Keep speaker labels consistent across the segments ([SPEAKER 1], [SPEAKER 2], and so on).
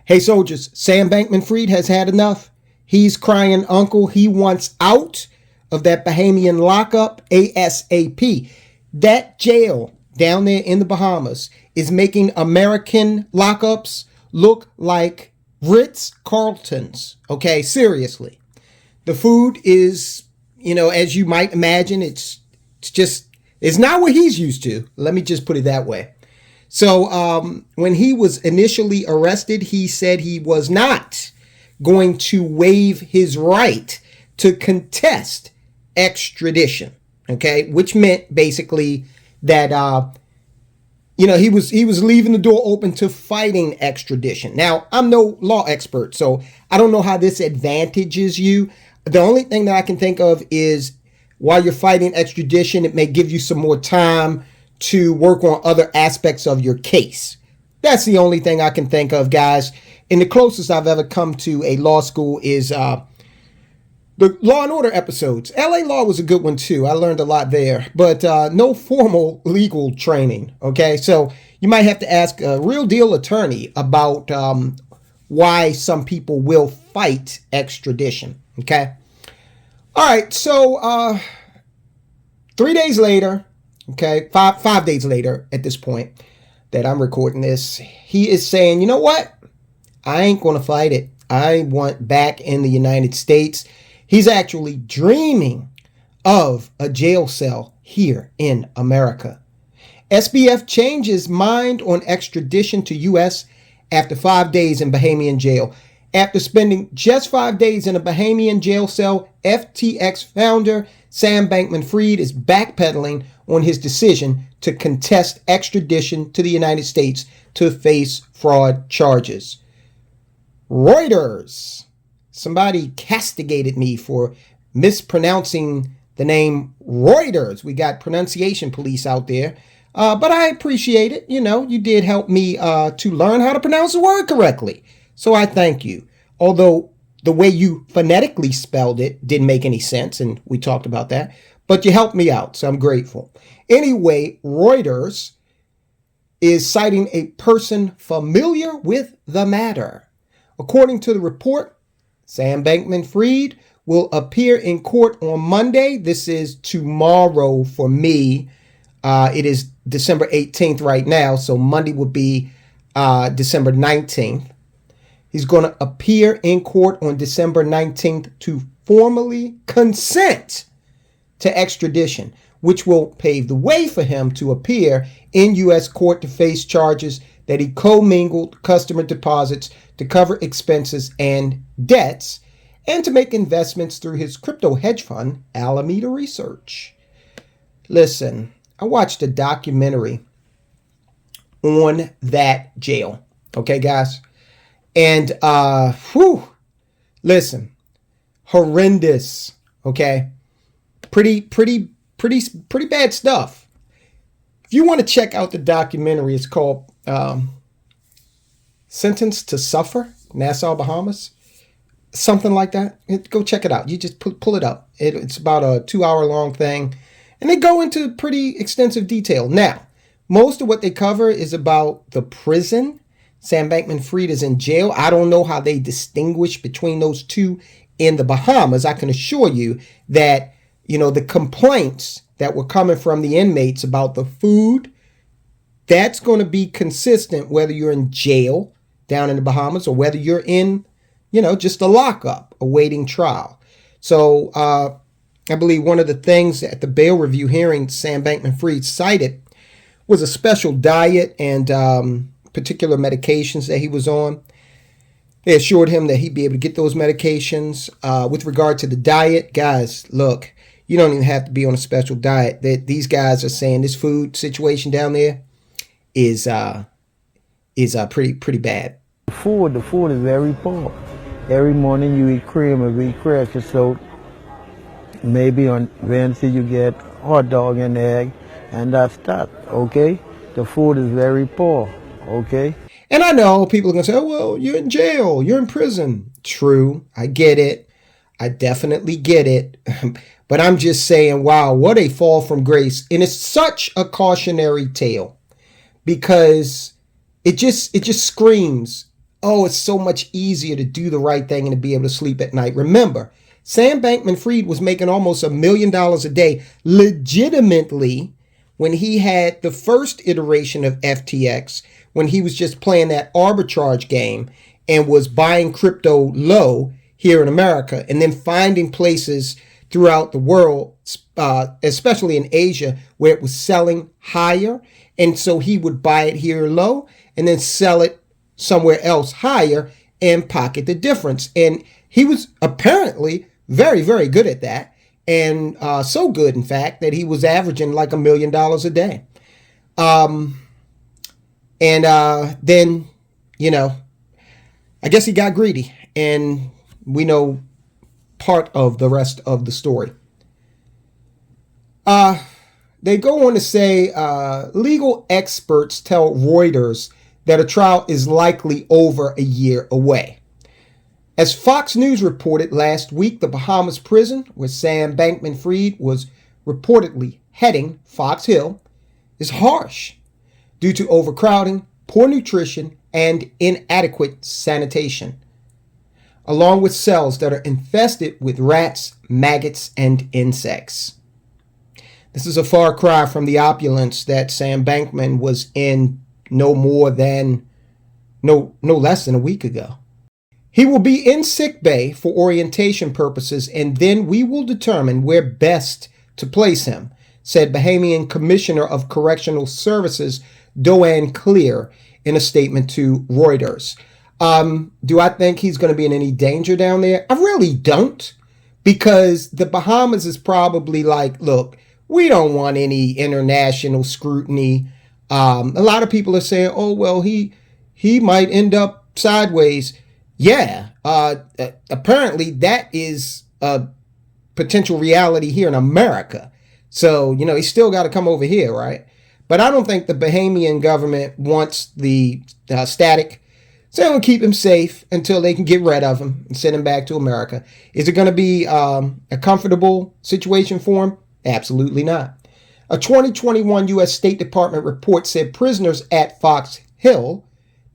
[SPEAKER 1] Hey soldiers, Sam Bankman Fried has had enough. He's crying uncle. He wants out of that Bahamian lockup ASAP. That jail down there in the Bahamas is making American lockups look like Ritz-Carltons. Okay, seriously. The food is, as you might imagine, it's not what he's used to. Let me just put it that way. So when he was initially arrested, he said he was not going to waive his right to contest extradition. Okay, which meant basically that he was leaving the door open to fighting extradition. Now, I'm no law expert, so I don't know how this advantages you. The only thing that I can think of is while you're fighting extradition, it may give you some more time to work on other aspects of your case. That's the only thing I can think of, guys. And the closest I've ever come to a law school is the Law and Order episodes. LA Law was a good one too. I learned a lot there, but no formal legal training. Okay, so you might have to ask a real deal attorney about why some people will fight extradition. Okay. All right. So 3 days later, okay, five days later at this point that I'm recording this, he is saying, you know what? I ain't going to fight it. I want back in the United States. He's actually dreaming of a jail cell here in America. SBF changes mind on extradition to U.S. after 5 days in Bahamian jail. After spending just 5 days in a Bahamian jail cell, FTX founder Sam Bankman Fried is backpedaling on his decision to contest extradition to the United States to face fraud charges. Reuters. Somebody castigated me for mispronouncing the name Reuters. We got pronunciation police out there. But I appreciate it. You did help me to learn how to pronounce the word correctly. So I thank you. Although the way you phonetically spelled it didn't make any sense, and we talked about that. But you helped me out, so I'm grateful. Anyway, Reuters is citing a person familiar with the matter. According to the report, Sam Bankman Fried will appear in court on Monday. This is tomorrow for me. It is December 18th right now, so Monday would be December 19th. He's going to appear in court on December 19th to formally consent to extradition, which will pave the way for him to appear in U.S. court to face charges that he commingled customer deposits to cover expenses and debts and to make investments through his crypto hedge fund, Alameda Research. Listen, I watched a documentary on that jail. Okay, guys? And, listen, horrendous. Okay? Pretty bad stuff. If you want to check out the documentary, it's called Sentenced to Suffer, Nassau, Bahamas. Something like that. Go check it out. You just pull it up. It's about a 2-hour long thing. And they go into pretty extensive detail. Now, most of what they cover is about the prison. Sam Bankman Fried is in jail. I don't know how they distinguish between those two in the Bahamas. I can assure you that, the complaints that were coming from the inmates about the food, that's going to be consistent whether you're in jail down in the Bahamas or whether you're in, just a lockup awaiting trial. So I believe one of the things at the bail review hearing Sam Bankman Fried cited was a special diet and particular medications that he was on. They assured him that he'd be able to get those medications. With regard to the diet, guys, look, you don't even have to be on a special diet. These guys are saying this food situation down there is pretty bad.
[SPEAKER 2] The food is very poor. Every morning you eat cream and eat crackers, so maybe on Wednesday you get hot dog and egg, and that's that, okay? The food is very poor, okay?
[SPEAKER 1] And I know people are going to say, oh, well, you're in jail, you're in prison. True, I get it. I definitely get it. But I'm just saying, wow, what a fall from grace. And it's such a cautionary tale because it just screams oh, it's so much easier to do the right thing and to be able to sleep at night. Remember, Sam Bankman-Fried was making almost $1 million a day legitimately when he had the first iteration of FTX, when he was just playing that arbitrage game and was buying crypto low here in America and then finding places throughout the world, especially in Asia, where it was selling higher. And so he would buy it here low and then sell it somewhere else higher and pocket the difference. And he was apparently very, very good at that. And so good, in fact, that he was averaging like $1 million a day. Then, you know, I guess he got greedy. And we know part of the rest of the story. They go on to say legal experts tell Reuters that a trial is likely over a year away. As Fox News reported last week, the Bahamas prison where Sam Bankman-Fried was reportedly heading, Fox Hill, is harsh due to overcrowding, poor nutrition, and inadequate sanitation, along with cells that are infested with rats, maggots, and insects. This is a far cry from the opulence that Sam Bankman was in no less than a week ago. He will be in sick bay for orientation purposes, and then we will determine where best to place him, said Bahamian Commissioner of Correctional Services Doan Clear in a statement to Reuters. Do I think he's going to be in any danger down there? I really don't, because the Bahamas is probably like, look, we don't want any international scrutiny. A lot of people are saying, oh, well, he might end up sideways. Yeah, apparently that is a potential reality here in America. So, you know, he's still got to come over here, right? But I don't think the Bahamian government wants the static. So they're going to keep him safe until they can get rid of him and send him back to America. Is it going to be a comfortable situation for him? Absolutely not. A 2021 U.S. State Department report said prisoners at Fox Hill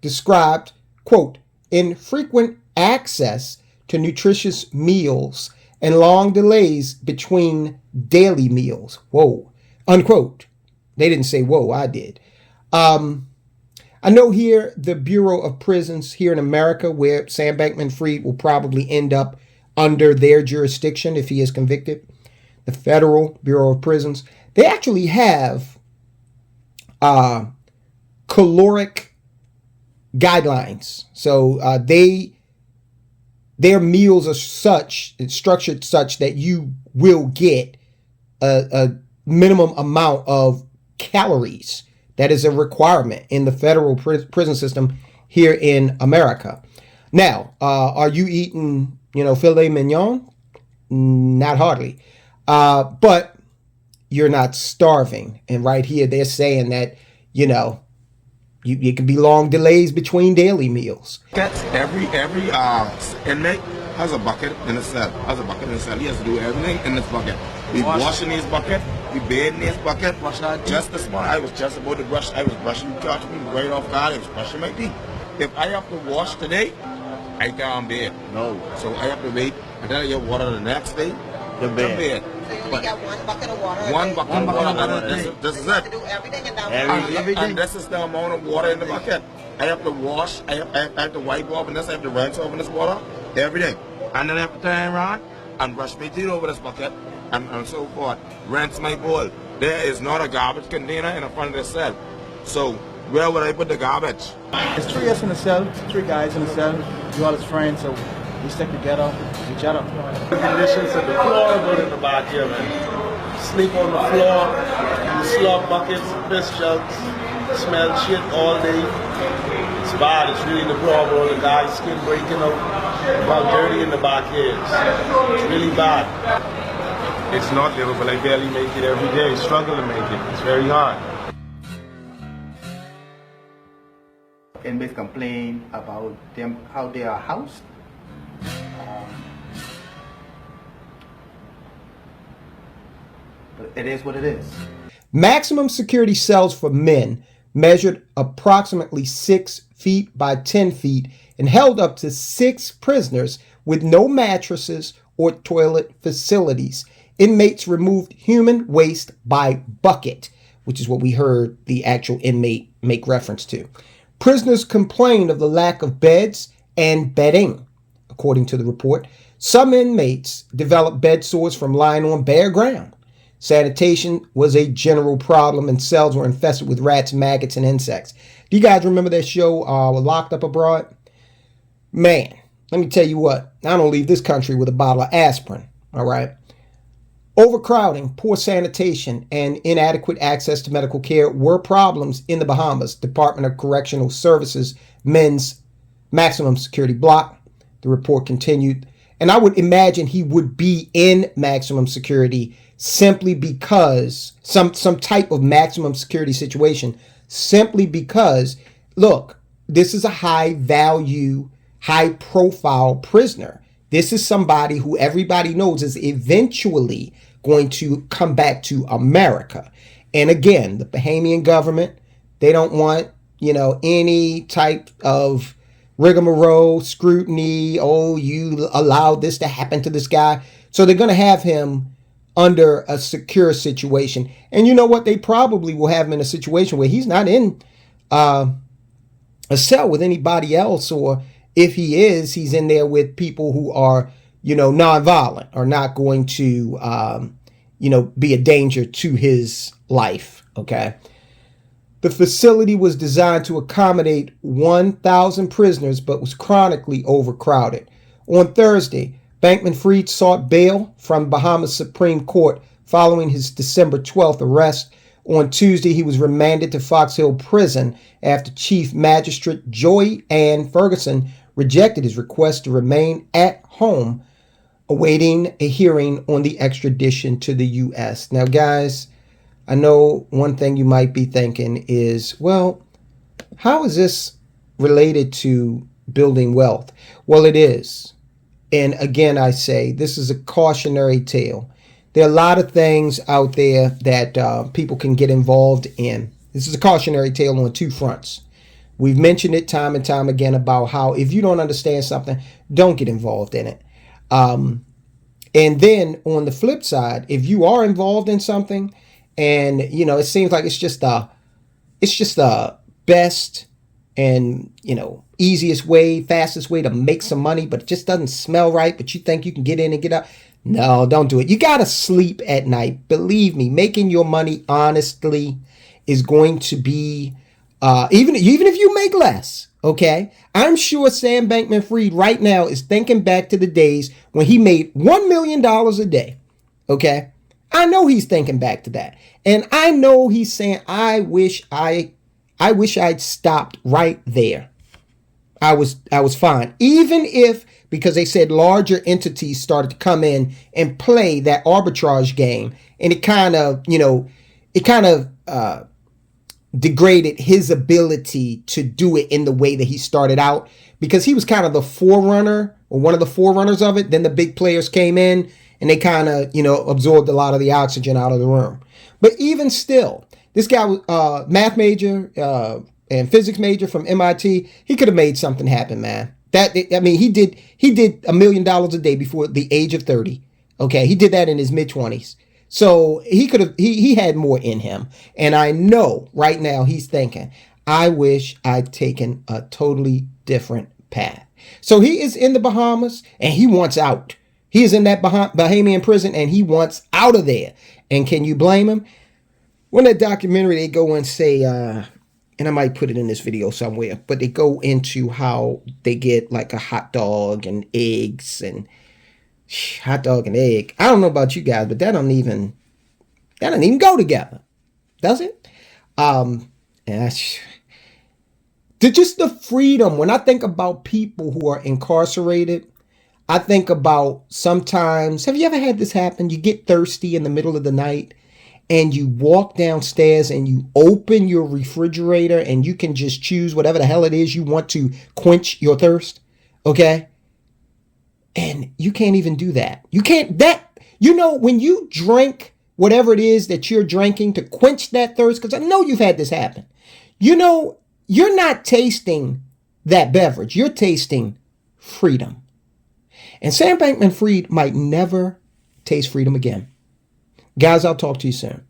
[SPEAKER 1] described, quote, infrequent access to nutritious meals and long delays between daily meals. Whoa, unquote. They didn't say whoa, I did. I know here the Bureau of Prisons here in America, where Sam Bankman-Fried will probably end up under their jurisdiction if he is convicted, the Federal Bureau of Prisons, they actually have caloric guidelines. So their meals are structured such that you will get a minimum amount of calories. That is a requirement in the federal prison system here in America. Now, are you eating, filet mignon? Not hardly. But you're not starving. And right here, they're saying that, you can be long delays between daily meals.
[SPEAKER 3] Every inmate has a bucket in the cell. He has to do everything in this bucket. We wash in his bucket. We bathe in his bucket. Just this morning, I was just about to brush. I was brushing, catch me right off guard. I was brushing my teeth. If I have to wash today, I can't bathe. No. So I have to wait until I get water the next day. The bed.
[SPEAKER 4] So you only got one bucket of water.
[SPEAKER 3] One bucket of water. This is it.
[SPEAKER 4] To do everything and down
[SPEAKER 3] everything. And this is the amount of water in the bucket. I have to wash. I have to wipe off in this. I have to rinse off in this water every day. And then I have to turn around and brush my teeth over this bucket and so forth. Rinse my bowl. There is not a garbage container in the front of the cell. So where would I put the garbage?
[SPEAKER 5] There's 3 of us in the cell, 3 guys in the cell. We all as friends, so we stick together with each other.
[SPEAKER 6] The conditions of the floor are good in the back here, man. Sleep on the floor, you slug buckets, piss jugs, smell shit all day. It's bad, it's really deplorable. The guy's skin breaking out, about dirty in the back here. It's really bad. It's not livable, I barely make it every day. Struggle to make it, it's very hard.
[SPEAKER 7] Inmates complain about them, how they are housed. But it is what it is.
[SPEAKER 1] Maximum security cells for men measured approximately 6 feet by 10 feet and held up to 6 prisoners with no mattresses or toilet facilities. Inmates removed human waste by bucket, which is what we heard the actual inmate make reference to. Prisoners complained of the lack of beds and bedding, according to the report. Some inmates developed bed sores from lying on bare ground. Sanitation was a general problem, and cells were infested with rats, maggots, and insects. Do you guys remember that show, Locked Up Abroad? Man, let me tell you what. I don't leave this country with a bottle of aspirin, all right? Overcrowding, poor sanitation, and inadequate access to medical care were problems in the Bahamas. Department of Correctional Services men's maximum security block. The report continued. And I would imagine he would be in maximum security simply because some type of maximum security situation, simply because, look, this is a high value, high profile prisoner. This is somebody who everybody knows is eventually going to come back to America. And again, the Bahamian government, they don't want, any type of rigmarole, scrutiny. Oh, you allowed this to happen to this guy. So they're going to have him under a secure situation. And you know what? They probably will have him in a situation where he's not in a cell with anybody else, or if he is, he's in there with people who are, nonviolent, or not going to, be a danger to his life. Okay. The facility was designed to accommodate 1,000 prisoners, but was chronically overcrowded. On Thursday, Bankman Fried sought bail from Bahamas Supreme Court following his December 12th arrest. On Tuesday, he was remanded to Fox Hill Prison after Chief Magistrate Joy Ann Ferguson rejected his request to remain at home, awaiting a hearing on the extradition to the U.S. Now, guys, I know one thing you might be thinking is, well, how is this related to building wealth? Well, it is. And again, I say this is a cautionary tale. There are a lot of things out there that people can get involved in. This is a cautionary tale on two fronts. We've mentioned it time and time again about how if you don't understand something, don't get involved in it. And then on the flip side, if you are involved in something and, it seems like it's just the best and, easiest way, fastest way to make some money, but it just doesn't smell right, but you think you can get in and get out. No, don't do it. You got to sleep at night. Believe me, making your money honestly is going to be, even if you make less, okay? I'm sure Sam Bankman-Fried right now is thinking back to the days when he made $1 million a day, okay? I know he's thinking back to that. And I know he's saying, I wish I'd stopped right there. I was fine. Even if, because they said larger entities started to come in and play that arbitrage game, and it kind of degraded his ability to do it in the way that he started out, because he was kind of the forerunner, or one of the forerunners of it. Then the big players came in and they kind of, absorbed a lot of the oxygen out of the room. But even still, this guy was math major and physics major from MIT. He could have made something happen, man. He did $1 million a day before the age of 30. Okay, he did that in his mid-20s. So he had more in him. And I know right now he's thinking, I wish I'd taken a totally different path. So he is in the Bahamas and he wants out. He is in that Bahamian prison and he wants out of there. And can you blame him? When that documentary, they go and say, and I might put it in this video somewhere, but they go into how they get like a hot dog and eggs and hot dog and egg. I don't know about you guys, but that don't even go together, does it? And just the freedom. When I think about people who are incarcerated, I think about sometimes, have you ever had this happen? You get thirsty in the middle of the night and you walk downstairs and you open your refrigerator and you can just choose whatever the hell it is you want to quench your thirst. Okay. And you can't even do that. You can't, when you drink whatever it is that you're drinking to quench that thirst, because I know you've had this happen. You know, you're not tasting that beverage. You're tasting freedom. And Sam Bankman-Fried might never taste freedom again. Guys, I'll talk to you soon.